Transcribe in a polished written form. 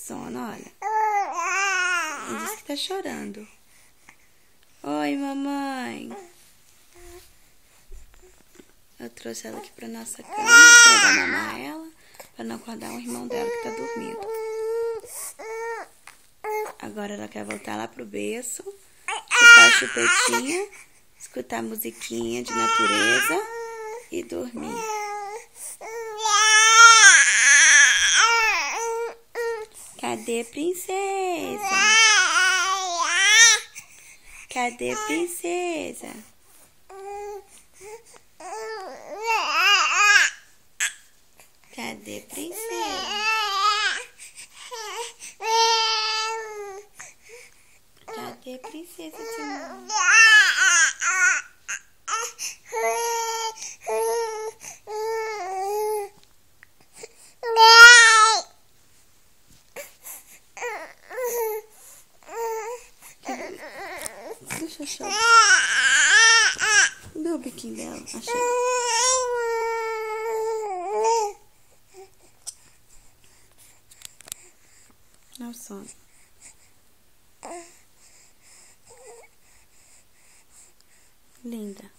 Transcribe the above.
sono, olha. Ele disse que tá chorando. Oi, mamãe. Eu trouxe ela aqui pra nossa cama pra dar mamar ela, pra não acordar o irmão dela que tá dormindo. Agora ela quer voltar lá pro berço, chupar a chupetinha, escutar musiquinha de natureza e dormir. Cadê princesa? Cadê princesa? Cadê princesa? Cadê princesa de novo? Deixa eu chorar. Cadê o biquinho dela? Achei. Olha o sono. Linda.